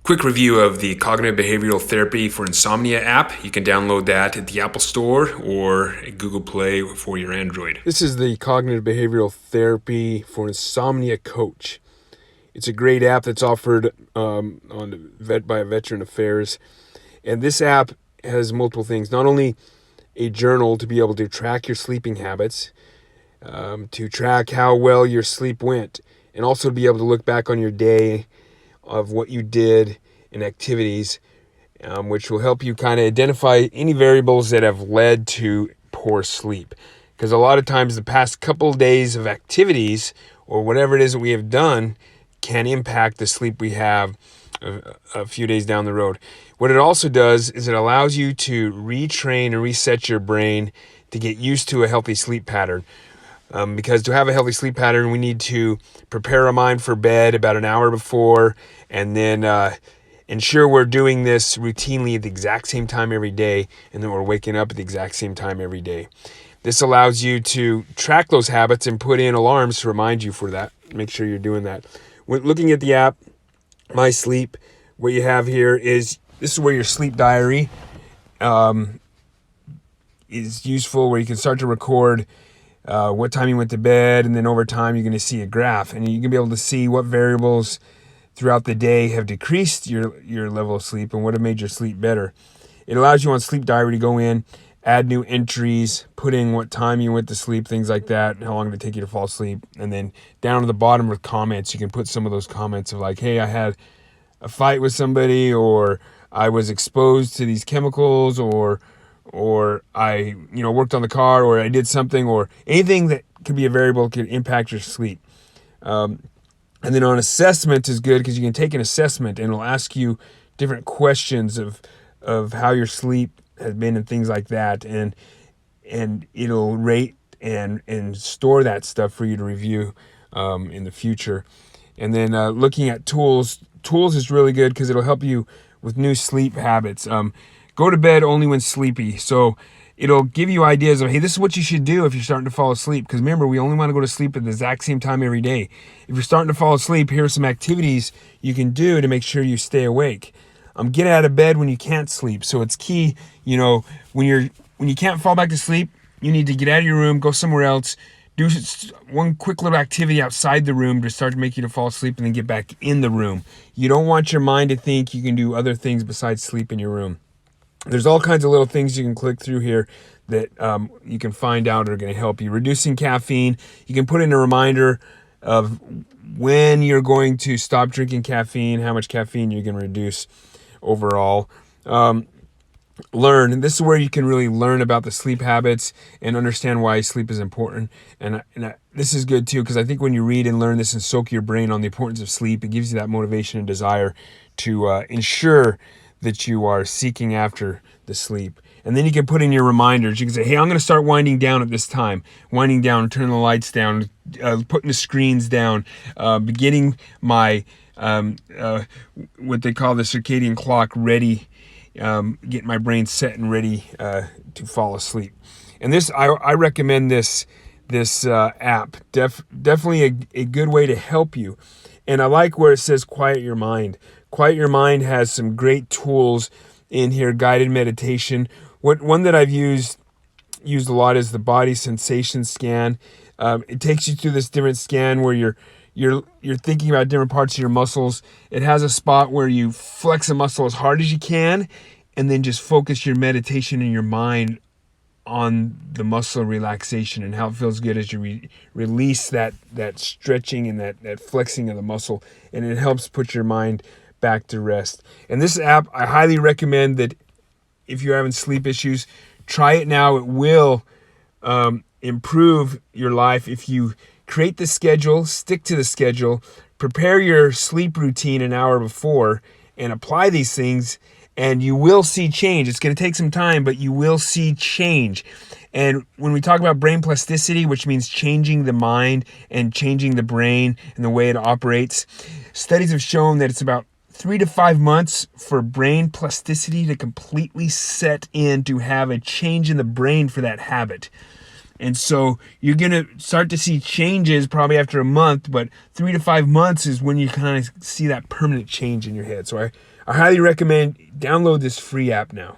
Quick review of the Cognitive Behavioral Therapy for Insomnia app. You can download that at the Apple Store or Google Play for your Android. This is the Cognitive Behavioral Therapy for Insomnia Coach. It's a great app that's offered by Veteran Affairs. And this app has multiple things. Not only a journal to be able to track your sleeping habits, to track how well your sleep went, and also to be able to look back on your day of what you did and activities, which will help you kind of identify any variables that have led to poor sleep. Because a lot of times the past couple of days of activities or whatever it is that we have done can impact the sleep we have a few days down the road. What it also does is it allows you to retrain and reset your brain to get used to a healthy sleep pattern. Because to have a healthy sleep pattern, we need to prepare our mind for bed about an hour before, and then ensure we're doing this routinely at the exact same time every day, and then we're waking up at the exact same time every day. This allows you to track those habits and put in alarms to remind you for that. Make sure you're doing that. When looking at the app, My Sleep, what you have here is, this is where your sleep diary is useful, where you can start to record what time you went to bed, and then over time you're going to see a graph, and you can be able to see what variables throughout the day have decreased your level of sleep and what have made your sleep better. It allows you on Sleep Diary to go in, add new entries, put in what time you went to sleep, things like that, how long did it take you to fall asleep, and then down to the bottom with comments, you can put some of those comments of like, hey, I had a fight with somebody, or I was exposed to these chemicals, or I worked on the car, or I did something, or anything that could be a variable could impact your sleep. And then on assessment is good because you can take an assessment and it'll ask you different questions of how your sleep has been and things like that, and it'll rate and store that stuff for you to review in the future. And then looking at tools is really good because it'll help you with new sleep habits. Go to bed only when sleepy. So it'll give you ideas of, hey, this is what you should do if you're starting to fall asleep. Because remember, we only want to go to sleep at the exact same time every day. If you're starting to fall asleep, here are some activities you can do to make sure you stay awake. Get out of bed when you can't sleep. So it's key, when you can't fall back to sleep, you need to get out of your room, go somewhere else, do one quick little activity outside the room to start to make you to fall asleep, and then get back in the room. You don't want your mind to think you can do other things besides sleep in your room. There's all kinds of little things you can click through here that you can find out are going to help you. Reducing caffeine. You can put in a reminder of when you're going to stop drinking caffeine, how much caffeine you can reduce overall. Learn. And this is where you can really learn about the sleep habits and understand why sleep is important. And this is good too, because I think when you read and learn this and soak your brain on the importance of sleep, it gives you that motivation and desire to ensure that you are seeking after the sleep. And then you can put in your reminders. You can say, hey, I'm going to start winding down at this time. Winding down, turning the lights down, putting the screens down, beginning my, what they call the circadian clock ready, getting my brain set and ready to fall asleep. And this, I recommend this app. Definitely a good way to help you. And I like where it says quiet your mind. Quiet Your Mind has some great tools in here, guided meditation. One that I've used a lot is the body sensation scan. It takes you through this different scan where you're thinking about different parts of your muscles. It has a spot where you flex a muscle as hard as you can, and then just focus your meditation in your mind on the muscle relaxation and how it feels good as you release that stretching and that flexing of the muscle, and it helps put your mind back to rest. And this app, I highly recommend that if you're having sleep issues, try it now. It will improve your life if you create the schedule, stick to the schedule, prepare your sleep routine an hour before, and apply these things, and you will see change. It's going to take some time, but you will see change. And when we talk about brain plasticity, which means changing the mind and changing the brain and the way it operates, studies have shown that it's about 3 to 5 months for brain plasticity to completely set in, to have a change in the brain for that habit. And so you're going to start to see changes probably after a month, but 3 to 5 months is when you kind of see that permanent change in your head. So I highly recommend download this free app now.